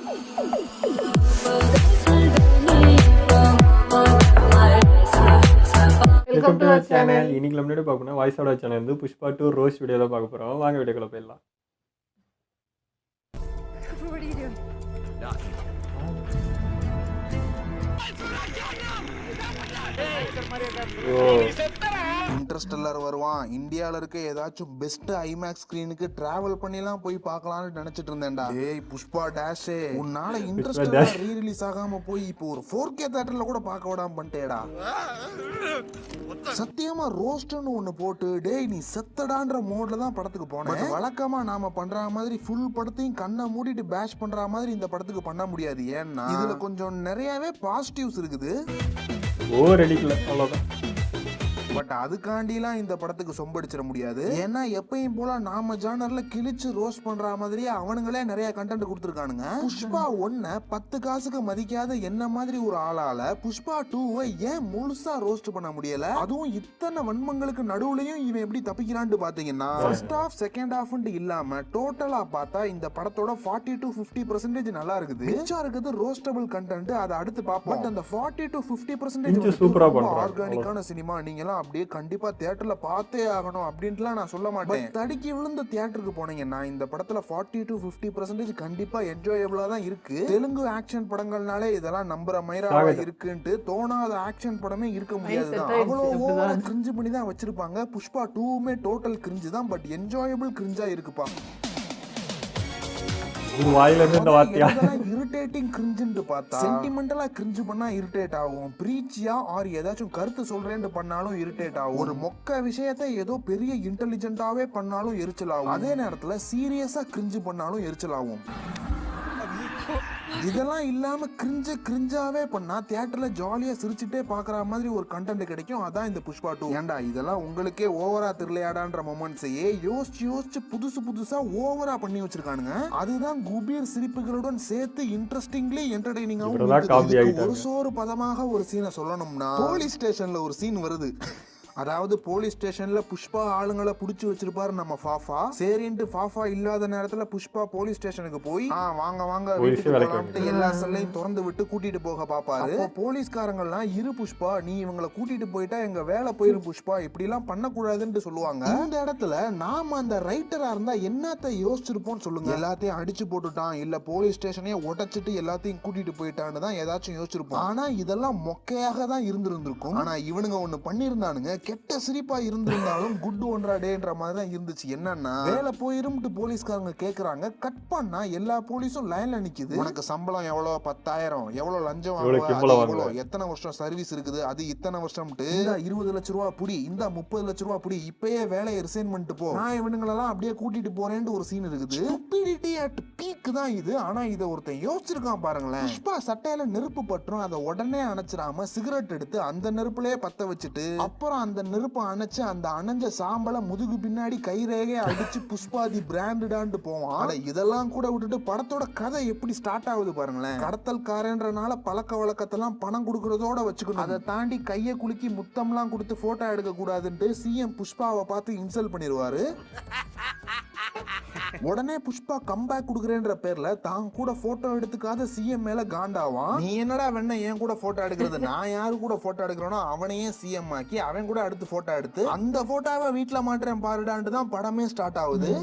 Welcome to channel. இன்னைக்கு நம்ம video பார்க்கணும் வாய்ஸ் ஆட சேனல் வந்து புஷ்பா 2 ரோஸ் வீடியோ தான் பார்க்க போகிறோம். வாங்க வீடியோக்குள்ள போயிடலாம். இன்டர்ஸ்டெல்லர் வருவான், இந்தியாவில் இருக்க ஏதாச்சும் பெஸ்ட் ஐமேக்ஸ் ஸ்கிரீனுக்கு டிராவல் பண்ணிலாம் போய் பார்க்கலாம்னு நினைச்சிட்டு இருந்தேன்டா. ஏய் புஷ்பா டேஷ், உன்னால இன்டர்ஸ்டெல்லர் ரீ ரிலீஸ் ஆகாம போய் இப்போ ஒரு 4K தியேட்டர்ல கூட பார்க்க விடாம பண்ணிட்டேடா. சத்தியமா ரோஸ்ட்னு ஒண்ணு போட்டு டேய் நீ செத்தடான்ற மோட்ல தான் படத்துக்கு போனேன். வழக்கமா நாம பண்ற மாதிரி ஃபுல் படத்தையும் கண்ணை மூடிட்டு பேஷ் பண்ற மாதிரி இந்த படத்துக்கு பண்ண முடியாது. ஏன்னா இதுல கொஞ்சம் நிறையவே பாசிட்டிவ்ஸ் இருக்குது. அடிக்கல அவ்வளோதான். பட் அதுக்காண்டிலாம் இந்த படத்துக்கு சொம்படிச்சிட முடியாது. ஏன்னா எப்பயும் போல நாம ஜானர்ல கிழிச்சு ரோஸ்ட் பண்ற மாதிரியே அவனுங்களே நிறைய கண்டென்ட் கொடுத்துருக்கானுங்க. புஷ்பா 1 10 காசுக்கு மதிக்காத என்ன மாதிரி ஒரு ஆளால புஷ்பா 2 ஏன் முழுசா ரோஸ்ட் பண்ண முடியல? அதுவும் இத்தனை வன்மங்களுக்கு நடுவுலயும் இவன் எப்படி தப்பிக்கிறான்னு பாத்தீங்கன்னா ஃபர்ஸ்ட் ஹாஃப் செகண்ட் ஹாஃப் இல்லாம டோட்டலா பார்த்தா இந்த படத்தோட 40 to 50% நல்லா இருக்குது. மிச்சம் இருக்குது ரோஸ்டபிள் கண்டென்ட். அதை அடுத்து பார்ப்போம். பட் அந்த 40 to 50% சூப்பரா பண்றாங்க. ஆர்கானிக்கான சினிமா நீங்கலாம் அப்படியே கண்டிப்பா தியேட்டர்ல பார்த்தே ஆகணும் அப்படின்ட்டுலாம் நான் சொல்ல மாட்டேன். தடுக்கி விழுந்த தியேட்டருக்கு போனீங்கன்னா இந்த படத்துல 40 to 50% கண்டிப்பா என்ஜாயபிளா தான் இருக்கு. தெலுங்கு ஆக்ஷன் படங்கள்னாலே இதெல்லாம் நம்புற மயிராவா இருக்குன்ட்டு தோணாத ஆக்ஷன் படமே இருக்க முடியாது. அவ்வளோ கிரிஞ்சு பண்ணி தான் வச்சிருப்பாங்க. புஷ்பா 2மே டோட்டல் கிரிஞ்சு தான். பட் என்ஜாயபிள் கிரிஞ்சா இருக்குப்பா. இரிட்டேட்டிங் கிரிஞ்சுன்னு பார்த்தா சென்டிமெண்டலா கிரிஞ்சு பண்ணா இரிட்டேட் ஆகும். பிரீச்சியா ஆர் ஏதாச்சும் கருத்து சொல்றேன்னு பண்ணாலும் இரிட்டேட் ஆகும். ஒரு மொக்க விஷயத்தை ஏதோ பெரிய இன்டெலிஜென்ட்டாவே பண்ணாலும் எரிச்சல் ஆகும். அதே நேரத்துல சீரியஸா கிரிஞ்சு பண்ணாலும் எரிச்சல் ஆகும். இதெல்லாம் இல்லாம கிரிஞ்சாவே பண்ணா தியேட்டர்ல ஜாலியா சிரிச்சுட்டே பாக்குற மாதிரி ஒரு கண்டென்ட் கிடைக்கும். அதான் இந்த புஷ்பா 2. ஏண்டா இதெல்லாம் உங்களுக்கே ஓவரா தெரியலையாடான்ற மொமெண்ட்ஸையே யோசிச்சு புதுசா ஓவரா பண்ணி வச்சிருக்கானுங்க. அதுதான் குபீர் சிரிப்புகளுடன் சேர்த்து இன்ட்ரெஸ்டிங்லி என்டர்டெய்னிங்காவும். ஒரு சோறு பதமாக ஒரு சீனை சொல்லணும்னா போலீஸ் ஸ்டேஷன்ல ஒரு சீன் வருது. அதாவது போலீஸ் ஸ்டேஷன்ல புஷ்பா ஆளுங்களை புடிச்சு வச்சிருப்பாரு நம்ம ஃபாஃபா. சரின்ட்டு ஃபாஃபா இல்லாத நேரத்துல புஷ்பா போலீஸ் ஸ்டேஷனுக்கு போய் வாங்க எல்லா செல்லையும் திறந்து விட்டு கூட்டிட்டு போக பாப்பாரு. போலீஸ்காரங்க எல்லாம் இரு புஷ்பா, நீ இவங்களை கூட்டிட்டு போயிட்டா எங்க வேலை போயிரும் புஷ்பா, இப்படி எல்லாம் பண்ணக்கூடாதுன்னு சொல்லுவாங்க. இந்த இடத்துல நாம அந்த ரைட்டரா இருந்தா என்னத்த யோசிச்சிருப்போம் சொல்லுங்க? எல்லாத்தையும் அடிச்சு போட்டுட்டான், இல்ல போலீஸ் ஸ்டேஷனையே உடைச்சிட்டு எல்லாத்தையும் கூட்டிட்டு போயிட்டான்னு தான் ஏதாச்சும் யோசிச்சிருப்போம். ஆனா இதெல்லாம் மொக்கையாக தான் இருந்திருக்கும். ஆனா இவனுங்க ஒண்ணு பண்ணிருந்தானுங்க, கெட்ட சிரிப்பா இருந்திருந்தாலும் குட் ஒன்றா டேன்ற மாதிரி தான் இருந்துச்சு. என்னன்னா வேலை போயிரும்ட்டு போலீஸ்காரங்க கேக்குறாங்க. கட் பண்ணா எல்லா போலீஸும் லைன்ல நிக்குது. உனக்கு சம்பளம் எவ்வளவு? 10,000. எவ்வளவு லஞ்சம் வாங்குவ? எத்தனை வருஷம் சர்வீஸ் இருக்குது? அது இத்தனை வருஷம். 20 லட்சம் ரூபா புடி, இந்த 30 லட்சம் ரூபா புடி, இப்பயே வேலையை ரிசைன் பண்ணிட்டு போ, நான் இவனுங்களெல்லாம் அப்படியே கூட்டிட்டு போறேன்னு ஒரு சீன் இருக்குது. ஸ்டூபிடிட்டி அட் பீக் தான் இது. ஆனா இதை ஒருத்தன் யோசிச்சிருக்கான் பாருங்களேன். புஷ்பா சட்டையில நெருப்பு பற்றும், அதை உடனே அணைச்சிடாம சிகரெட் எடுத்து அந்த நெருப்புலயே பத்த வச்சுட்டு அப்புறம் அந்த நெருப்பு அணைச்சு அந்த அணைஞ்ச சாம்பல முதுகு பின்னாடி கைரேகை அடிச்சு புஷ்பாதி பிராண்டடான்ட்டு போவான். இதெல்லாம் கூட விட்டுட்டு படத்தோட கதை எப்படி ஸ்டார்ட் ஆகுது பாருங்களேன். கடத்தல்காரன்றனால பழக்க வழக்கத்தெல்லாம் பணம் கொடுக்கறதோட வச்சுக்கணும். அதை தாண்டி கையை குலுக்கி முத்தம்லாம் கொடுத்து போட்டோ எடுக்க கூடாதுன்ட்டு சிஎம் புஷ்பாவை பார்த்து இன்சல்ட் பண்ணிடுவாரு. உடனே புஷ்பா கம்பேக் கொடுக்குறேன்ற பேர்ல தான் கூட போட்டோ எடுத்துக்காத சிஎம் மேல காண்டாவான். நீ என்னடா வேணா என் கூட போட்டோ எடுக்கிறது? நான் யாரு கூட போட்டோ எடுக்கிறோனோ அவனையே சிஎம் ஆக்கி அவன் கூட அடுத்து போட்டோ எடுத்து அந்த போட்டோவை வீட்டுல மாட்டுறேன் பாருடான்ட்டு தான் படமே ஸ்டார்ட் ஆகுது.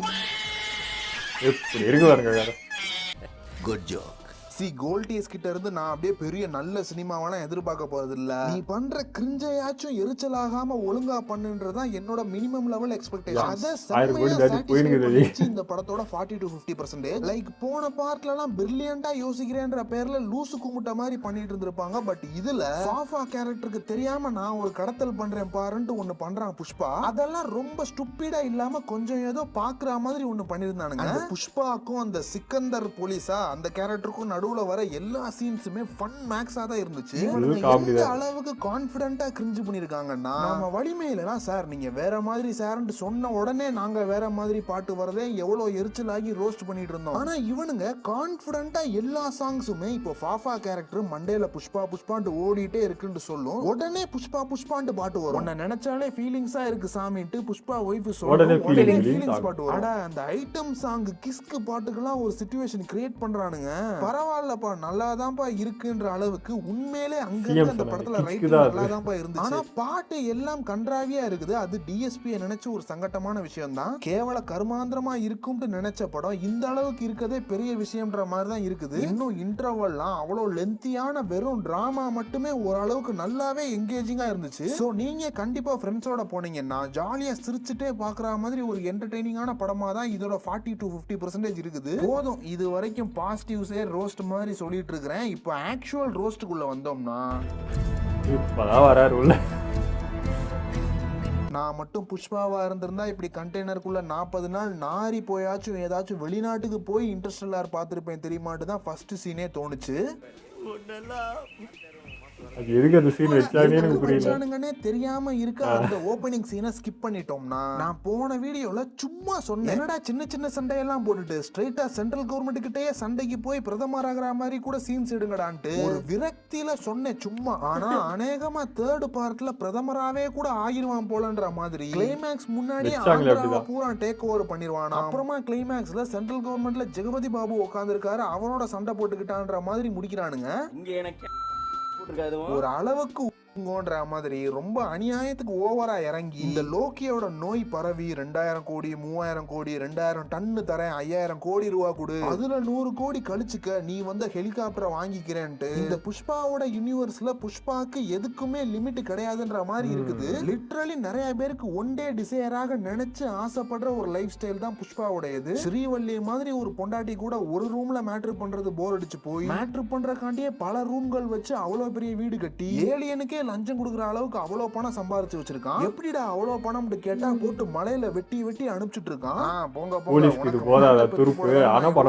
Good joke. கோல்டிஸ் கிட்ட இருந்து நான் அப்படியே பெரிய நல்ல சினிமாவெல்லாம் எதிர்பார்க்க போறது இல்ல. நீ பண்ற கிரிஞ்சையாச்சும் எரிச்சலாகாம ஒழுங்கா பண்ணுன்றதான் என்னோட மினிமம் லெவல் எக்ஸ்பெக்டேஷன். இந்த படத்தோட 40 to 50% லைக் போன பார்ட்ல எல்லாம் பிரில்லியண்டா யோசிக்கிறேன்ற பேர்ல லூசு கும்பிட்ட மாதிரி பண்ணிட்டு இருந்திருப்பாங்க. பட் இதுல சாஃபா கேரக்டருக்கு தெரியாம நான் ஒரு கடத்தல் பண்றேன் பாருன்ட்டு ஒண்ணு பண்றான் புஷ்பா. அதெல்லாம் ரொம்ப ஸ்டூபிடா இல்லாம கொஞ்சம் ஏதோ பாக்குற மாதிரி ஒண்ணு பண்ணிருந்தானுங்க. புஷ்பாக்கும் அந்த சிக்கந்தர் போலீஸா அந்த கேரக்டருக்கும் நடுவு நடுவுல வர எல்லா சீன்ஸுமே ஃபன் மேக்ஸா தான் இருந்துச்சு. காமெடி எந்த அளவுக்கு கான்ஃபிடென்ட்டா கிரிஞ்சு பண்ணிருக்காங்கன்னா, நம்ம வலிமையிலலாம் சார் நீங்க வேற மாதிரி சார்ன்னு சொன்ன உடனே நாங்க வேற மாதிரி பாட்டு வரதே எவ்வளவு எரிச்சலாகி ரோஸ்ட் பண்ணிட்டு இருந்தோம். ஆனா இவனுங்க கான்ஃபிடென்ட்டா எல்லா சாங்ஸுமே இப்போ ஃபாஃபா கேரக்டர் மண்டேல புஷ்பா புஷ்பாண்டு ஓடிட்டே இருக்குன்னு சொல்லும், உடனே புஷ்பா புஷ்பாண்டு பாட்டு வரும். உன்னை நினைச்சாலே ஃபீலிங்ஸா இருக்கு சாமின்ட்டு புஷ்பா ஒய்ஃப் சொல்லும், உடனே ஃபீலிங்ஸ் பாட்டு வரும். அட அந்த ஐட்டம் சாங் கிஸ்க்கு பாட்டுக்கெல்லாம் ஒரு சிச்சுவேஷன் கிரியேட் பண்றானுங்க. பரவாயில்லப்பா நல்லாதான்ப்பா இருக்குன்ற அளவுக்கு உண்மையிலே அங்க அந்த படத்துல ரைட்டிங் நல்லாதான்ப்பா இருந்துச்சு. ஆனா பாட்டு எல்லாம் கன்றாவியா இருக்குது. அது டிஎஸ்பி நினைச்ச ஒரு சங்கட்டமான விஷயம் தான். கேவல கர்மாந்திரமா இருக்கும்னு நினைச்ச படம் இந்த அளவுக்கு இருக்கதே பெரிய விஷயம்ன்ற மாதிரி தான் இருக்குது. இன்னும் இன்டர்வல்லாம் அவ்வளவு லென்த்தியான வெறும் டிராமா மட்டுமே ஓரளவுக்கு நல்லாவே எங்கேஜிங்கா இருந்துச்சு. சோ நீங்க கண்டிப்பா ஃப்ரெண்ட்ஸோட போனீங்கன்னா ஜாலியா சிரிச்சுட்டே பாக்குற மாதிரி ஒரு என்டர்டெய்னிங்கான படமா தான் இதோட 40 to 50% இருக்குது. போதும் இது வரைக்கும் பாசிட்டிவ்ஸே ரோஸ்ட் மாதிரி சொல்லிட்டு இருக்கிறேன். இப்போ ஆக்சுவல் ரோஸ்ட்டுக்குள்ள வந்தோம்னா இப்பதான் வராரு உள்ள. நான் மட்டும் புஷ்பாவா இருந்திருந்தா இப்படி கண்டெய்னருக்குள்ள 40 நாள் நாரி போயாச்சும் ஏதாச்சும் வெளிநாட்டுக்கு போய் இன்டர்ஸ்டெல்லார் பார்த்திருப்பேன் தெரியுமாட்டு தான் ஃபர்ஸ்ட் சீனே தோணுச்சு. அது எதுக்கு அந்த சீன் வச்சாங்கன்னு புரியல. தெரியாம இருக்க அந்த ஓபனிங் சீனை ஸ்கிப் பண்ணிட்டோம்னா, நான் போன வீடியோல சும்மா சொன்னேன், என்னடா சின்ன சின்ன சண்டையெல்லாம் போட்டுட்டு ஸ்ட்ரைட்டா சென்ட்ரல் கவர்மெண்ட் கிட்டயே சண்டைக்கு போய் பிரதமர் ஆகிற மாதிரி கூட சீன்ஸ் எடுங்கடான்ட்டு ஒரு விரக்தியில சொன்னேன் சும்மா. ஆனா அநேகமா தேர்ட் பார்ட்ல பிரதமராவே கூட ஆகிருவான் போலன்ற மாதிரி கிளைமேக்ஸ் முன்னாடி பூரா டேக் ஓவர் பண்ணிடுவான். அப்புறமா கிளைமேக்ஸ்ல சென்ட்ரல் கவர்மெண்ட்ல ஜெகபதி பாபு உட்கார்ந்து இருக்காரு, அவனோட சண்டை போட்டுக்கிட்டான்ற மாதிரி முடிக்கிறானுங்க. ஒரு அளவுக்கு மாதிரி ரொம்ப அநியாயத்துக்கு ஓவரா இறங்கி இந்த லோக்கியோட நோய் பரவி 2000 கோடி 3000 கோடி 2000 டன்னு தரேன் 5000 கோடி ரூபா கொடு, அதுல 100 கோடி கழிச்சுக்க நீ வந்து ஹெலிகாப்டரை வாங்கிக்கிறேன்ட்டு இந்த புஷ்பாவோட யூனிவர்ஸ்ல புஷ்பாக்கு எதுக்குமே லிமிட் கிடையாதுன்ற மாதிரி இருக்குது. லிட்டரலி நிறைய பேருக்கு ஒன் டே டிசையராக நினைச்சு ஆசைப்படுற ஒரு லைஃப் ஸ்டைல் தான் புஷ்பாவோடையது. ஸ்ரீவல்லி மாதிரி ஒரு பொண்டாட்டி கூட ஒரு ரூம்ல மேட்ரு பண்றது போர் அடிச்சு போய் மேட்ரு பண்றக்காண்டியே பல ரூம்கள் வச்சு அவ்வளவு பெரிய வீடு கட்டி ஏலியனுக்கே லஞ்சம் கொடுக்குற அளவுக்கு அவ்வளவு பணம் சம்பாரிச்சு வச்சிருக்கான். எப்படிடா அவ்வளவு பணம் கேட்டா போட்டு மலையில வெட்டி வெட்டி அனுப்பிச்சுட்டு இருக்கான். போங்க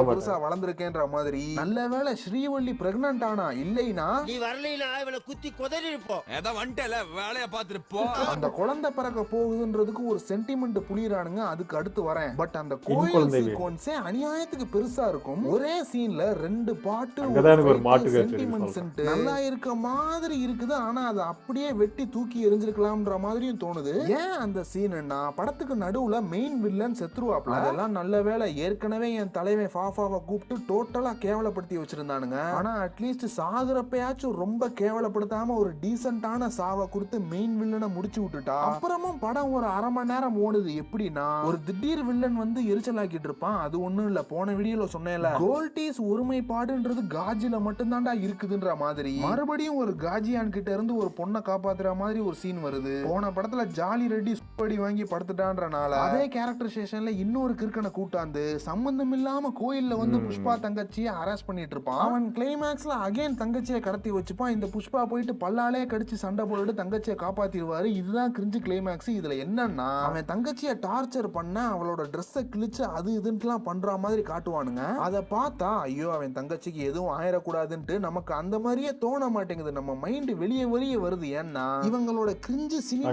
பெருசா வளர்ந்துருக்கேன்ற மாதிரி. நல்ல வேளை ஸ்ரீவல்லி பிரெக்னன்ட் ஆனா, இல்லைனா நீ வரலைனா இவளை குத்தி கொதறி இருப்போம். ஏதோ வந்துட்டல வேலைய பார்த்துப்போம். அந்த குழந்தை பிறக்க போகுதுன்றதுக்கு ஒரு சென்டிமெண்ட் புளியறானுங்க, அதுக்கு அடுத்து வரேன். பட் அந்த கோயில் சீக்வென்ஸே அநியாயத்துக்கு பெருசா இருக்கும். ஒரே சீன்ல 2 பாட்டு சென்டிமெண்ட்ஸ் நல்லா இருக்க மாதிரி இருக்குது. ஆனா அது அப்படியே வெட்டி தூக்கி எரிஞ்சிருக்கலாம்ன்ற மாதிரியும் தோணுது. ஏன் அந்த சீன்னா படத்துக்கு நடுவுல மெயின் வில்லன் செத்துருவாப்ல. அதெல்லாம் நல்ல வேளை ஏற்கனவே என் தலைவன் ஃபாஃபாவை கூப்பிட்டு டோட்டலா கேவலப்படுத்தி வச்சிருந்தானுங்க. ஆனா அட்லீஸ்ட் சாகுறப்பயாச்சும் ரொம்ப கேவலப்படுத்தாம ஒரு டீசென்டான சாவை கொடுத்து மெயின் வில்லனை முடிச்சு விட்டுட்டா அப்புறமும் படம் ஒரு அரை மணி நேரம் ஓடுது. எப்படின்னா ஒரு திடீர் வில்லன் வந்து எரிச்சலாக்கிட்டு இருப்பான். அது ஒண்ணும் இல்ல, போன வீடியோல சொன்னேன்ல, கோல்டீஸ் ஒருமைப்பாடுன்றது காஜில மட்டும் தான்டா இருக்குதுன்ற மாதிரி மறுபடியும் ஒரு காஜியான் கிட்ட இருந்து ஒரு பொண்ணை காப்பாத்துற மாதிரி ஒரு சீன் வருது. போன படத்துல ஜாலி ரெட்டி சுப்படி வாங்கி படுத்துட்டான்றனால அதே கேரக்டரைசேஷன்ல இன்னொரு கிறுக்கனை கூட்டாந்து சம்பந்தம் இல்லாம கோயில்ல வந்து புஷ்பா தங்கச்சியை அரெஸ்ட் பண்ணிட்டு இருப்பான். அவன் கிளைமேக்ஸ்ல அகைன் தங்கச்சியை கடத்தி வச்சுப்பான். இந்த புஷ்பா போயிட்டு பல்லாலே கடிச்சு சண்டை போட்டு தங்கச்சியை காப்பாத்திடுவாரு. இதுதான் கிரிஞ்சு கிளைமேக்ஸ். இதுல என்னன்னா அவன் தங்கச்சியை டார்ச்சர் பண்ண அவளோட ட்ரெஸ்ஸை கிழிச்சு அது இதுன்ட்டுலாம் பண்ற மாதிரி காட்டுவானுங்க. அதை பார்த்தா ஐயோ அவன் தங்கச்சிக்கு எதுவும் ஆயிடக்கூடாதுன்ட்டு நமக்கு அந்த மாதிரியே தோண மாட்டேங்குது. நம்ம மைண்ட் வெளியே வெளியே வருது. ஏன்னா இவங்களோட கிரிஞ்சு சினிமா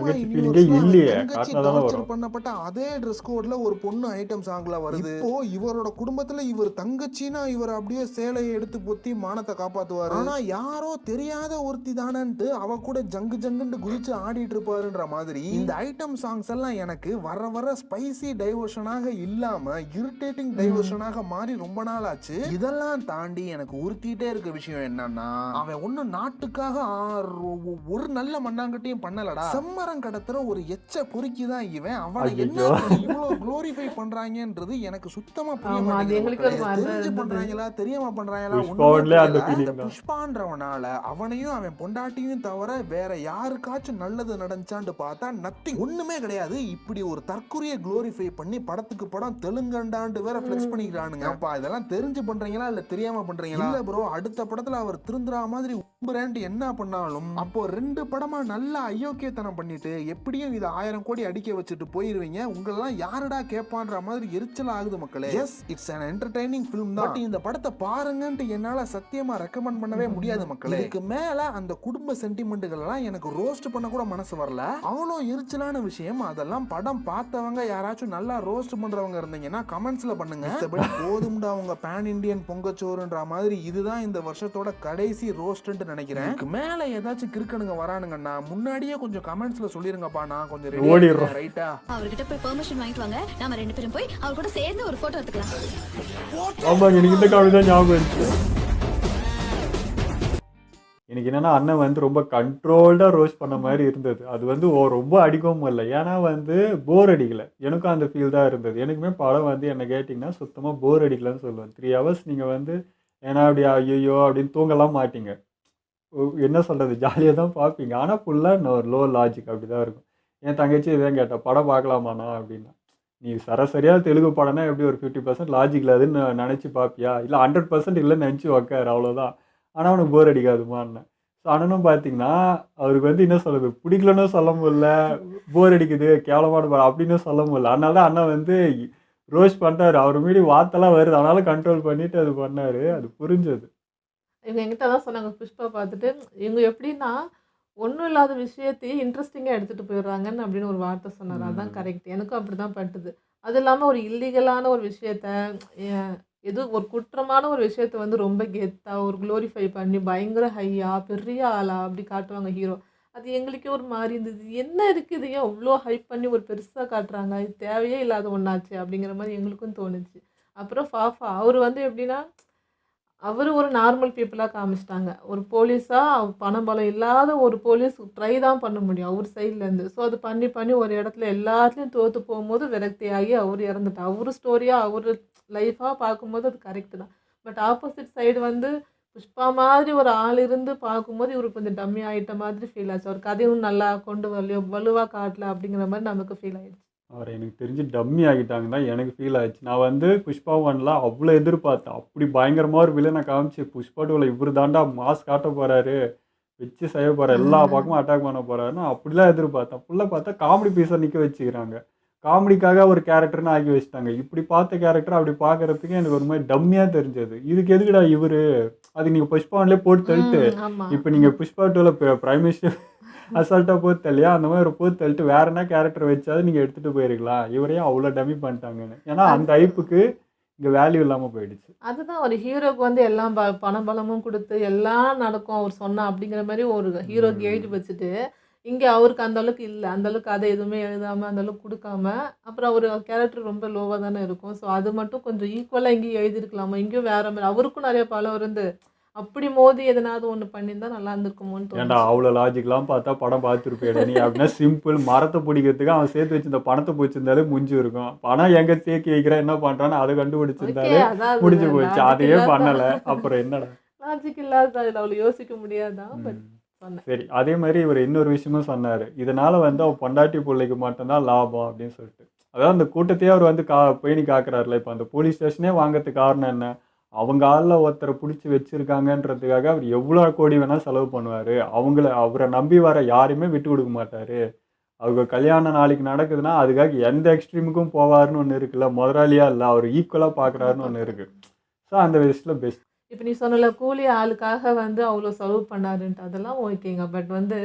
பண்ணப்பட்ட அதே ட்ரெஸ் கோட்ல ஒரு பொண்ணு ஐட்டம் சாங்ல வருது. இப்போ இவரோட குடும்பத்துல இவர் தங்கச்சினா இவர் அப்படியே சேலையை எடுத்து பொத்தி மானத்தை காப்பாத்துவாரு. ஆனா யாரோ தெரியாத ஒருத்தி தானன்ட்டு அவ கூட ஜங்கு ஜங்குன்னு குதிச்சு ஆடிட்டு இருப்பாருன்ற மாதிரி இந்த ஐட்டம் சாங்ஸ் எல்லாம் எனக்கு வர வர ஸ்பைசி டைவர்ஷனாக இல்லாம இரிட்டேட்டிங் டைவர்ஷனாக மாறி ரொம்ப நாள் ஆச்சு. இதெல்லாம் தாண்டி எனக்கு உறுத்திட்டே இருக்க விஷயம் என்னன்னா அவன் ஒண்ணு நாட்டுக்காக ஒரு நல்ல மண்ணாங்கட்டியும் பண்ணலடா. செம்மரம் கடத்துற ஒரு எச்ச பொறுக்கிதான் இவன். அவனை என்ன இவ்வளவு குளோரிஃபை பண்றாங்கன்றது எனக்கு சுத்தமா புரிய மாட்டேங்குது. தெரிஞ்சு பண்றாங்களா தெரியாம பண்றாங்களா புஷ்பான்றவனால அவனையும் அவன் பொண்டாட்டியும் தவிர வேற யாருக்காச்சும் நல்லது நடந்துச்சான்னு பார்த்தா நத்திங், ஒண்ணுமே கிடையாது. இப்படி ஒரு தற்குறிய குளோரிஃபை பண்ணி படத்துக்கு படம் தெலுங்கண்டாண்டு வேற ஃபிளெக்ஸ் பண்ணிக்கிறானுங்க. அப்பா இதெல்லாம் தெரிஞ்சு பண்றீங்களா இல்ல தெரியாம பண்றீங்களா? இல்ல ப்ரோ, அடுத்த படத்துல அவர் திருந்துற மாதிரி என்ன பண்ணாலும் அப்போ ஒரு 2 படமா நல்லா அயோக்கியத்தனம் பண்ணிட்டு எப்படியும் இது 1000 கோடி அடிக்க வச்சுட்டு போயிருவீங்க. உங்களெல்லாம் யாருடா கேட்பான்ற மாதிரி எரிச்சல் ஆகுது மக்களே. Yes, it's an entertaining film தான். பட் இந்த படத்தை பாருங்கன்ட்டு என்னால சத்தியமா ரெக்கமெண்ட் பண்ணவே முடியாது மக்களே. இதுக்கு மேல அந்த குடும்ப சென்டிமெண்ட்டுகள் எல்லாம் எனக்கு ரோஸ்ட் பண்ண கூட மனசு வரல. அவ்வளோ எரிச்சலான விஷயம். அதெல்லாம் படம் பார்த்தவங்க யாராச்சும் நல்லா ரோஸ்ட் பண்றவங்க இருந்தீங்கன்னா கமெண்ட்ஸ்ல பண்ணுங்க. போதும்டா உங்க பேன் இண்டியன் பொங்கச்சோறுன்ற மாதிரி இதுதான் இந்த வருஷத்தோட கடைசி ரோஸ்ட்னு நினைக்கிறேன். இதுக்கு மேல ஏதாச்சும் கிறுக்கனுங்க வரானுங்கன்னா முன்னாடியே கொஞ்சம் கமெண்ட்ஸ்ல சொல்லிருங்கப்பா. நான் கொஞ்சம் ரெடி ரைட்டா. அவர்கிட்ட போய் பெர்மிஷன் வாங்கிட்டு வாங்க. நாம 2 பேரும் போய் அவர் கூட சேர்ந்து ஒரு போட்டோ எடுத்துக்கலாம். ஆமாங்க, எனக்கு இந்த காமெடி தான் ஞாபகம் இருந்துச்சு. எனக்கு என்னன்னா அண்ணன் வந்து ரொம்ப கண்ட்ரோல்டாக ரோஸ்ட் பண்ண மாதிரி இருந்தது. அது வந்து ரொம்ப அடிக்கவும் இல்லை, ஏன்னா வந்து போர் அடிக்கலை. எனக்கும் அந்த ஃபீல் தான் இருந்தது. எனக்குமே படம் வந்து என்ன கேட்டிங்கன்னா சுத்தமாக போர் அடிக்கலன்னு சொல்லுவேன். 3 hours நீங்கள் வந்து ஏன்னா அப்படி ஐயோ அப்படின்னு தூங்கலாம் மாட்டீங்க. என்ன சொல்கிறது, ஜாலியாக தான் பார்ப்பீங்க. ஆனால் ஃபுல்லாக லோ லாஜிக் அப்படி தான் இருக்கும். என் தங்கச்சி இதான் கேட்டேன், படம் பார்க்கலாமாண்ணா அப்படின்னா. நீ சராசரியாக தெலுங்கு படம்னா எப்படி ஒரு 50% லாஜிக்கில் அதுன்னு நினச்சி பார்ப்பியா, இல்லை 100% இல்லைன்னு நினச்சி உக்கார், அவ்வளோதான். ஆனால் அவனுக்கு போர் அடிக்காதுமான்னு. ஸோ அண்ணனும் பார்த்தீங்கன்னா அவருக்கு வந்து என்ன சொல்கிறது, பிடிக்கலன்னு சொல்ல முடியல, போர் அடிக்குது, கேவலமான படம் அப்படின்னு சொல்ல முடியல. அதனால தான் அண்ணன் வந்து ரோஸ்ட் பண்ணுறாரு. அவர் மீறி வார்த்தைலாம் வருது, அதனால கண்ட்ரோல் பண்ணிட்டு அது பண்ணார். அது புரிஞ்சது. இவங்க என்கிட்ட தான் சொன்னாங்க புஷ்பா பார்த்துட்டு, இவங்க எப்படின்னா ஒன்றும் இல்லாத விஷயத்தையே இன்ட்ரெஸ்டிங்காக எடுத்துகிட்டு போயிடுறாங்கன்னு அப்படின்னு ஒரு வார்த்தை சொன்னார். அதுதான் கரெக்ட். எனக்கும் அப்படி தான் பட்டுது. அது இல்லாமல் ஒரு இல்லீகலான ஒரு விஷயத்த எது ஒரு குற்றமான ஒரு விஷயத்த வந்து ரொம்ப கெத்தாக ஒரு க்ளோரிஃபை பண்ணி பயங்கர ஹையா பெரிய ஆளா அப்படி காட்டுவாங்க ஹீரோ. அது எங்களுக்கே ஒரு மாதிரி இருந்தது. என்ன இருக்குது, ஏன் அவ்வளோ ஹைப் பண்ணி ஒரு பெருசாக காட்டுறாங்க, இது தேவையே இல்லாத ஒன்றாச்சு அப்படிங்கிற மாதிரி எங்களுக்கும் தோணுச்சு. அப்புறம் ஃபாஃபா அவர் வந்து எப்படின்னா அவர் ஒரு நார்மல் பீப்புளாக காமிச்சிட்டாங்க. ஒரு போலீஸாக பணம் பலம் இல்லாத ஒரு போலீஸ் ட்ரை தான் பண்ண முடியும் அவர் சைட்லேருந்து. ஸோ அது பண்ணி பண்ணி ஒரு இடத்துல எல்லாத்துலேயும் தோற்று போகும்போது விரக்தியாகி அவர் இறந்துட்டார். அவர் ஸ்டோரியாக அவர் லைஃபாக பார்க்கும்போது அது கரெக்டு தான். பட் ஆப்போசிட் சைடு வந்து புஷ்பா மாதிரி ஒரு ஆள் இருந்து பார்க்கும்போது இவருக்கு கொஞ்சம் டம்மி ஆகிட்ட மாதிரி ஃபீல் ஆச்சு. அவர் கதையும் நல்லா கொண்டு வரலையோ வலுவாக காட்டல அப்படிங்கிற மாதிரி நமக்கு ஃபீல் ஆயிடுச்சு. அவர் எனக்கு தெரிஞ்சு டம்மி ஆகிட்டாங்க தான் எனக்கு ஃபீல் ஆச்சு. நான் வந்து புஷ்பா 1ல அவ்வளோ எதிர்பார்த்தேன். அப்படி பயங்கரமாக ஒரு வில்லனை காமிச்சு புஷ்பா 2ல இவர் தாண்டா மாஸ் காட்ட போகிறாரு, வச்சு செய்ய போகிற எல்லா பக்கமும் அட்டாக் பண்ண போகிறாருன்னு அப்படிலாம் எதிர்பார்த்தேன். ஃபுல்லாக பார்த்தா காமெடி பீஸாக நிற்க வச்சுக்கிறாங்க. காமெடிக்காக ஒரு கேரக்டர்னு ஆக்கி வச்சுட்டாங்க. இப்படி பார்த்த கேரக்டர் அப்படி பார்க்குறதுக்கு எனக்கு ஒரு மாதிரி டம்மியாக தெரிஞ்சது. இதுக்கு எதுக்குடா இவர், அது நீங்கள் புஷ்பா 1லேயே போட்டு தள்ளிட்டு இப்போ நீங்கள் புஷ்பா 2ல பிரைம் மினிஸ்டர் அசால்ட்டாக போட்டு தள்ளியா, அந்த மாதிரி ஒரு போட்டு தள்ளிட்டு வேற என்ன கேரக்டர் வச்சாவது நீங்கள் எடுத்துகிட்டு போயிருக்கலாம். இவரையும் அவ்வளோ டம்மி பண்ணிட்டாங்கன்னு. ஏன்னா அந்த ஐப்புக்கு இங்கே வேல்யூ இல்லாமல் போயிடுச்சு. அதுதான் ஒரு ஹீரோக்கு வந்து எல்லாம் பண பலமும் கொடுத்து எல்லாம் நடக்கும் அவர் சொன்னா அப்படிங்கிற மாதிரி ஒரு ஹீரோக்கு எழுதி வச்சுட்டு, இங்கே அவருக்கு அந்த அளவுக்கு இல்லை, அந்த அளவுக்கு அதை எதுவுமே எழுதாமல் அந்த அளவுக்கு கொடுக்காம அப்புறம் அவர் கேரக்டர் ரொம்ப லோவாக தானே இருக்கும். ஸோ அது மட்டும் கொஞ்சம் ஈக்குவலாக இங்கேயும் எழுதியிருக்கலாமா, இங்கேயும் வேற மாதிரி அவருக்கும் நிறைய பலம் இருந்து அப்படி மோதி எதனாவது ஒன்று பண்ணியிருந்தா நல்லா இருந்திருக்குமோன்னு ஏன்டா தோணுச்சு. அவ்வளோ லாஜிக்லாம் பார்த்தா படம் பார்த்துருப்பேன் நீ அப்படின்னா சிம்பிள் மரத்தை பிடிக்கிறதுக்கு அவன் சேர்த்து வச்சிருந்த பணத்தை பிடிச்சிருந்தாலே முடிஞ்சு இருக்கும். பணம் எங்கே சேர்க்கி வைக்கிறா என்ன பண்ணுறான்னு அதை ஓகே, கண்டுபிடிச்சிருந்தாலே அதாவது முடிஞ்சு போச்சு. லாஜிக் அதையே இல்லாத பண்ணலை, அப்புறம் என்னடா. லாஜிக் இல்லாத அதில் அவ்வளோ யோசிக்க முடியாதான். பட் ம். சொன்னேன். சரி, அதே மாதிரி இவர் இன்னொரு விஷயமும் சொன்னார். இதனால வந்து அவன் பொண்டாட்டி பிள்ளைக்கு மட்டும்தான் லாபம் அப்படின்னு சொல்லிட்டு. அதாவது அந்த கூட்டத்தையே அவர் வந்து பேணி காக்குறாருல. இப்போ அந்த போலீஸ் ஸ்டேஷனே வாங்கிறதுக்கு காரணம் என்ன, அவங்க ஆளில் ஒருத்தரை பிடிச்சி வச்சிருக்காங்கன்றதுக்காக அவர் எவ்வளோ கோடி வேணால் செலவு பண்ணுவார். அவரை நம்பி வர யாரையுமே விட்டு கொடுக்க மாட்டார். அவங்க கல்யாணம் நாளைக்கு நடக்குதுன்னா அதுக்காக எந்த எக்ஸ்ட்ரீமுக்கும் போவார்னு ஒன்று இருக்குல்ல, முதலாளியாக இல்லை அவர் ஈக்குவலாக பார்க்குறாருன்னு ஒன்று இருக்குது. ஸோ அந்த விஷயத்தில் பெஸ்ட். இப்போ நீ சொன்னல கூலி ஆளுக்காக வந்து அவ்வளோ செலவு பண்ணாருன்ட்டு அதெல்லாம் ஓகேங்க. பட் வந்து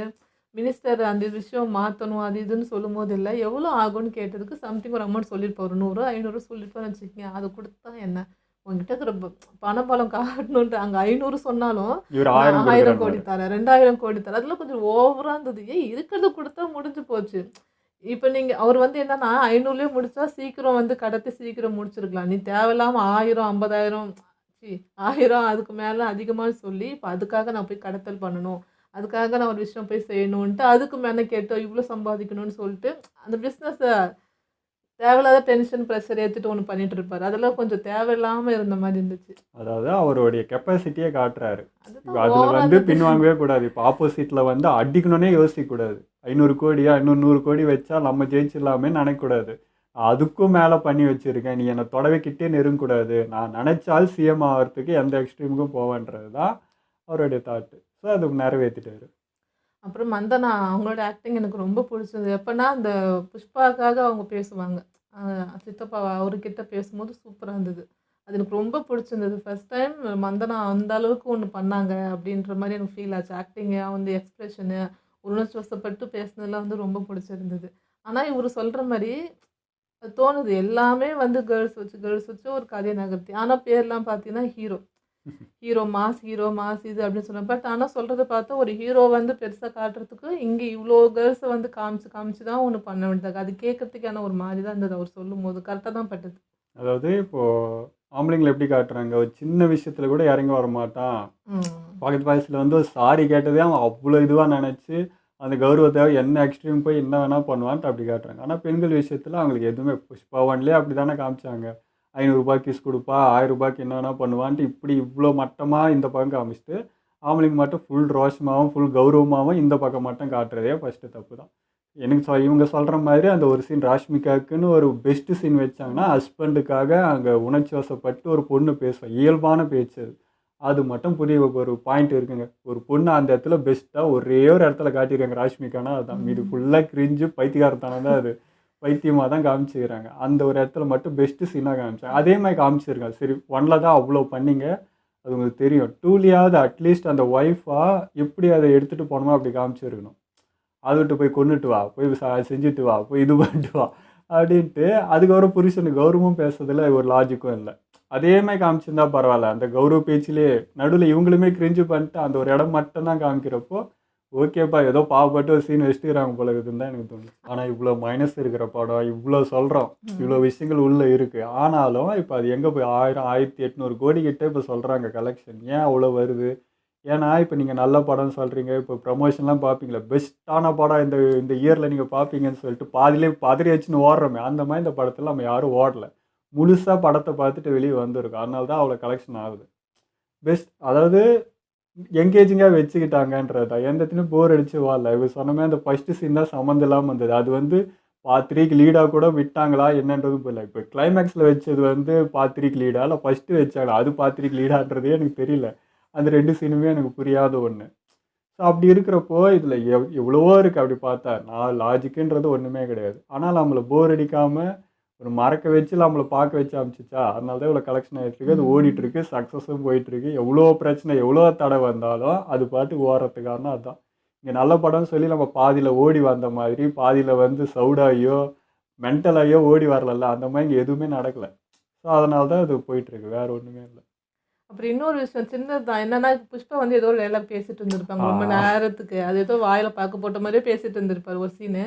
மினிஸ்டர் அந்த விஷயம் மாற்றணும் அது இதுன்னு சொல்லும்போது இல்லை எவ்வளோ ஆகும்னு கேட்டதுக்கு சம்திங் ஒரு அமௌண்ட் சொல்லியிருப்போம். ஒரு 100 500 சொல்லியிருப்போம்னு வச்சுக்கோங்க. அது கொடுத்தா என்ன உங்ககிட்ட இருக்கிற பணபலம் காட்டணுன்ட்டு அங்கே 500 சொன்னாலும் இவர் நான் 1000 1000 கோடி கொடுக்குறாரு. தரேன் 2000 கோடி தரேன் அதெல்லாம் கொஞ்சம் ஓவராக இருந்தது. இருக்கிறது கொடுத்தா முடிஞ்சு போச்சு. இப்போ நீங்கள் அவர் வந்து என்னன்னா 500லேயே முடிச்சா சீக்கிரம் வந்து கடத்தி சீக்கிரம் முடிச்சிருக்கலாம். நீ தேவையில்லாமல் 1000 50,000 1000 அதுக்கு மேலே அதிகமாக சொல்லி இப்போ அதுக்காக நான் போய் கடத்தல் பண்ணணும், அதுக்காக நான் ஒரு விஷயம் போய் செய்யணுன்ட்டு அதுக்கு மேலே கேட்டு இவ்வளோ சம்பாதிக்கணும்னு சொல்லிட்டு அந்த பிஸ்னஸை தேவையில்லாத டென்ஷன் ப்ரெஷர் ஏற்றிட்டு ஒன்று பண்ணிட்டு இருப்பாரு. அதெல்லாம் கொஞ்சம் தேவையில்லாமல் இருந்த மாதிரி இருந்துச்சு. அதாவது அவருடைய கெப்பாசிட்டியே காட்டுறாரு. இப்போ அதுதான் அதில் ஓவரா வந்து இருந்தது. பின்வாங்கவே கூடாது. இப்போ ஆப்போசிட்டில் வந்து அடிக்கணுன்னே யோசிக்கக்கூடாது. 500 கோடியா இன்னும் 100 கோடி வச்சா நம்ம ஜெயிச்சிடலாமே நினைக்கக்கூடாது. அதுக்கும் மேலே பண்ணி வச்சுருக்கேன், நீ என்னை தொடவே கிட்டே நெருங்கக்கூடாது, நான் நினச்சால் சிஎம் ஆகிறதுக்கு எந்த எக்ஸ்ட்ரீமுக்கும் போவேன்றது தான் அவருடைய தாட்டு. ஸோ அது நிறைவேற்றிட்டாரு. அப்புறம் மந்தனா அவங்களோட ஆக்டிங் எனக்கு ரொம்ப பிடிச்சது. எப்பன்னா, அந்த புஷ்பாக்காக அவங்க பேசுவாங்க. சித்தப்பா அவருகிட்ட பேசும்போது சூப்பரா இருந்தது. அது எனக்கு ரொம்ப பிடிச்சிருந்தது. ஃபர்ஸ்ட் டைம் மந்தனா அந்த அளவுக்கு ஒண்ணு பண்ணாங்க அப்படின்ற மாரி எனக்கு ஃபீல் ஆச்சு. ஆக்டிங்கு, வந்து எக்ஸ்பிரஷனு, உணர்ச்சி வசப்பட்டு பேசினதுலாம் வந்து ரொம்ப பிடிச்சிருந்தது. ஆனா, இவரு சொல்ற மாரி தோணுது. எல்லாமே வந்து கேர்ள்ஸ் வச்சு ஒரு கதைய நகர்த்தி. ஆனா பேர்லாம் பார்த்தீங்கன்னா ஹீரோ. ஹீரோ, மாஸ் இது அப்படின்னு சொல்லுவேன். பட் ஆனா சொல்றத பார்த்தா ஒரு ஹீரோ வந்து பெருசா காட்டுறதுக்கு, இங்க இவ்ளோ கேர்ள்ஸ வந்து காமிச்சு தான் ஒண்ணு பண்ண வேண்டியதா இருக்கு. அது கேட்கறதுக்கான ஒரு மாரி தான் இருந்தது அவர் சொல்லும்போது. கரெக்ட்டா தான் பட்டது. அதாவது இப்போ ஆம்பளைங்கள எப்படி காட்டுறாங்க, ஒரு சின்ன விஷயத்துல கூட இறங்கி வரமாட்டான். ம். பக்கத்து வயசுல வந்து ஒரு சாரி கேட்டதே அவன் அவ்வளோ இதுவா நெனச்சு, அந்த கௌரவத்த என்ன எக்ஸ்ட்ரீம் போய் என்ன வேணா பண்ணுவான்ட்டு அப்படி காட்டுறாங்க. ஆனா பெண்கள் விஷயத்துல அவங்களுக்கு எதுவுமே புஷ்பா 1லயே அப்படிதானே காமிச்சாங்க. ரூ. 500 கிஸ் குடுப்பா, ரூ. 1000க்கு என்ன வேணா பண்ணுவான்ட்டு இப்படி இவ்ளோ மட்டமா இந்த பக்கம் காமிச்சுட்டு, ஆம்பளைங்க மட்டும் ஃபுல் ரோஷமாவும், ஃபுல் கௌரவமாவும் இந்த பக்கம் மட்டும் காட்டுறதே ஃபர்ஸ்ட்டு தப்பு தான். எனக்கு இவங்க சொல்ற மாதிரி அந்த ஒரு சீன் ராஷ்மிகாக்குன்னு ஒரு பெஸ்ட் சீன் வச்சாங்கன்னா, ஹஸ்பண்டுக்காக அங்க உணர்ச்சி வசப்பட்டு ஒரு பொண்ணு பேசுவா. இயல்பான பேச்சு அது. அது மட்டும் புரிய ஒரு பாயிண்ட் இருக்குங்க. ஒரு பொண்ணு அந்த இடத்துல பெஸ்ட்டா ஒரே ஒரு இடத்துல காட்டியிருக்காங்க ராஷ்மிகானா அதான். மீதி ஃபுல்லா கிரிஞ்சு பைத்தியக்காரத்தனம் தான் அது. பைத்தியமா தான் காமிச்சுக்கிறாங்க. அந்த ஒரு இடத்துல மட்டும் பெஸ்ட் சீனா காமிச்சாங்க. அதே மாரி காமிச்சிருக்காங்க. சரி 1ல தான் அவ்ளோ பண்ணீங்க. அது உங்களுக்கு தெரியும். 2லயாவது அட்லீஸ்ட் அந்த ஒய்ஃபா எப்படி அத எடுத்துட்டு போணுமோ அப்படி காமிச்சிருக்கணும். அத விட்டு போய் கொன்னுட்டு வா, போய் செஞ்சுட்டு வா, போய் இது பண்ணிட்டு வா அப்படின்ட்டு அதுக்கப்புறம் புருஷனுக்கு கௌரவமும் பேசுறதுல ஒரு லாஜிக்கும் இல்ல. அதே மாரி காமிச்சிருந்தா பரவால்ல. அந்த கௌரவ பேச்சிலேயே நடுவுல இவங்களுமே கிரிஞ்சு பண்ணிட்டு அந்த ஒரு இடம் மட்டும் தான் காமிக்கிறப்போ, ஓகேப்பா ஏதோ பாவப்பட்டு ஒரு சீன் வச்சுட்டுருக்காங்க போல இருக்குதுன்னு தான் எனக்கு தோணுச்சு. ஆனா இவ்ளோ மைனஸ் இருக்கிற படம், இவ்ளோ சொல்றோம். இவ்ளோ ம். விஷயங்கள் உள்ள இருக்கு. ஆனாலும் இப்ப அது எங்க போய் 1000, 1800 கோடி கிட்ட இப்ப சொல்றாங்க கலெக்ஷன். ஏன் அவ்ளோ வருது? ஏன்னா, இப்ப நீங்க நல்ல படம்னு சொல்றீங்க. இப்போ ப்ரமோஷன்லாம் பார்ப்பீங்களா? பெஸ்ட்டான படம் இந்த இந்த இயர்ல நீங்க பார்ப்பீங்கன்னு சொல்லிட்டு பாதியிலே பதறி அடிச்சுன்னு ஓடுறோமே, அந்த மாரி இந்த படத்துல நம்ம யாரும் ஓடல. முழுசா படத்த பார்த்துட்டு வெளிய வந்திருக்கோம். அதனால தான் அவ்வளோ கலெக்ஷன் ஆகுது. அதாவது எங்கேஜிங்கா வச்சுக்கிட்டாங்கன்றது தான். எந்த இடத்துலயும் போர் அடிச்சு ஓடல. இவர் சொன்ன மாரி அந்த ஃபர்ஸ்ட் சீன் தான் சம்மந்தம் இல்லாம இருந்தது. அது வந்து பார்ட் 3க்கு லீடா கூட விட்டாங்களா என்னன்றதும் புரியல. இப்ப கிளைமாக்ஸ்ல வச்சது வந்து பார்ட் 3க்கு லீடா? இல்ல ஃபர்ஸ்ட்டு வச்சாங்களா? அது பார்ட் 3க்கு லீடான்றதே எனக்கு தெரியல. அந்த 2 சீனுமே எனக்கு புரியாத ஒண்ணு. ஸோ அப்படி இருக்கிறப்போ, இதில எவ்வளவோ இருக்கு அப்படி பார்த்தா. நான் லாஜிக்குன்றது ஒண்ணுமே கிடையாது. ஆனா நம்மள போர் அடிக்காம, ஒரு மறக்க வச்சு நம்மள பார்க்க வச்சு அனுப்பிச்சுச்சா, அதனால தான் இவ்வளோ கலெக்ஷன் ஆயிட்டுருக்கு. அது ம். ஓடிட்டுருக்கு. சக்ஸஸும் போயிட்டுருக்கு. எவ்வளோ பிரச்சனை, எவ்வளோ தடை வந்தாலும், அது பாட்டுக்கு ஓடுறதுக்கு காரணம் அதான். இங்க நல்ல படம்னு சொல்லி நம்ம பாதியில ஓடி வந்த மாதிரி, பாதியில வந்து சவுடாகியோ, மென்டலாகியோ ஓடி வரலல்ல. அந்த மாரி இங்க எதுவுமே நடக்கல. ஸோ அதனால தான் அது போயிட்டுருக்கு. வேற ஒண்ணுமே இல்ல. அப்புறம் இன்னொரு விஷயம் சின்னது தான். என்னன்னா, புஷ்பா வந்து ஏதோ ஒரு டயலாக் பேசிட்டு இருந்திருப்பாங்க ரொம்ப ஆ. நேரத்துக்கு. அது ஏதோ வாயில பாக்கு போட்ட மாரியே பேசிட்டு இருந்திருப்பாரு ஒரு சீனு.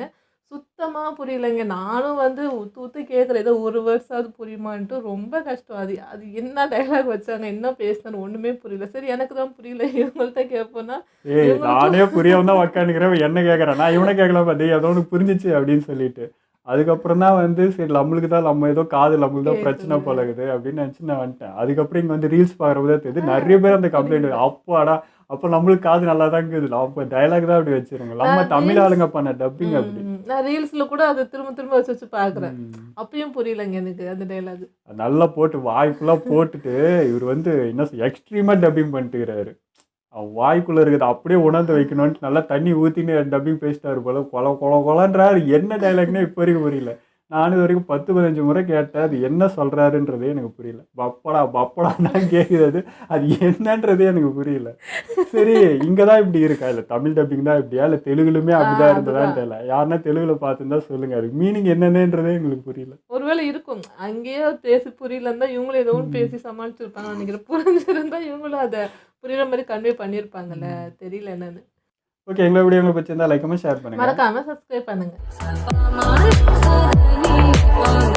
சுத்தமா புரியலைங்க. நானும் வந்து உத்து உத்து கேட்குறேன். ஏதோ ஒரு வேர்ட்ஸாவது புரியுமான்ட்டு ரொம்ப கஷ்டம். அது அது என்ன டயலாக் வச்சாங்க, என்ன பேசினாரு ஒண்ணுமே புரியல. சரி எனக்கு தான் புரியல. இவங்கள்ட்ட கேட்போம்னா, ஏய் இவங்களுக்கும் நானே புரியாம தான் உக்காந்துக்கிறேன். என்ன கேட்குறேன். நான் இவன கேட்கலாமா? டேய் ஏதோ உனக்கு புரிஞ்சுச்சு அப்படின்னு சொல்லிட்டு. அதுக்கப்புறம் தான் வந்து சரி நம்மளுக்கு தான் நம்ம ஏதோ காது நம்மளுக்கு தான் பிரச்சனை கேக்குது. போல இருக்குது அப்படின்னு நினச்சு நான் வந்துட்டேன். அதுக்கப்புறம் இங்க வந்து ரீல்ஸ் பார்க்குறப்ப தான் தெரியுது. நிறைய பேர் அந்த எனக்கு கம்ப்ளைண்ட் புரியல. அப்பாடா! அப்போ நம்மளுக்கு காது நல்லா தான் இருக்குது. அப்போ டயலாக் தான் அப்படி வச்சிருங்க. நம்ம நான் தமிழ் ரீல்ஸ் ஆளுங்க பண்ண டப்பிங் அப்படி. நான் ரீல்ஸ்ல கூட அத திரும்ப திரும்ப வச்சு வச்சு பார்க்குறேன். ம். அப்பயும் புரியலங்க எனக்கு அந்த டயலாக். நல்லா போட்டு வாய் ஃபுல்லா போட்டுட்டு இவர் வந்து என்ன எக்ஸ்ட்ரீமா டப்பிங் பண்ணிட்டுருக்காரு. அவன் வாய்க்குள்ள இருக்கிறத அப்படியே உணர்ந்து வைக்கணும்ன்ட்டு நல்லா தண்ணி ஊத்தின்னு டப்பிங் பேசிட்டாரு போல. கொல கொல கொலன்றாரு. என்ன டயலாக்னே இப்போ வரைக்கும் புரியல. நானும் இது வரைக்கும் 10, 15 முறை கேட்டேன். அது என்ன சொல்றாருன்றதே எனக்கு புரியல. பப்படா பப்படான்னு தான் கேட்குது அது. அது என்னன்றதே எனக்கு புரியல. சரி இங்க தான் இப்படி இருக்கா? இல்ல தமிழ் டப்பிங் தான் இப்படியா? இல்ல தெலுங்குலுமே அப்படிதான் இருந்ததான்னு அதுதான். தெரியல. யாருன்னா தெலுங்குல பார்த்துருந்தா சொல்லுங்க. அதுக்கு மீனிங் என்னன்னன்றதே எங்களுக்கு புரியல. ஒருவேளை இருக்கும். அங்கேயே பேசி புரியலன்னு தான் இவங்களும் ஏதோ ஒண்ணு ம். பேசி சமாளிச்சிருப்பாங்கன்னு நெனைக்கிறேன். புரிஞ்சிருந்தா இவங்களும் அத புரியிற மாரி கன்வே பண்ணியிருப்பாங்கல்ல. ம். தெரியல என்னன்னு. ஓகே. எங்களோட வீடியோ உங்களுக்கு பிடிச்சிருந்தா லைக் கமெண்ட் ஷேர் பண்ணுங்க. மறக்காம சப்ஸ்கிரைப் பண்ணுங்க. சப்பா மாறு சதனி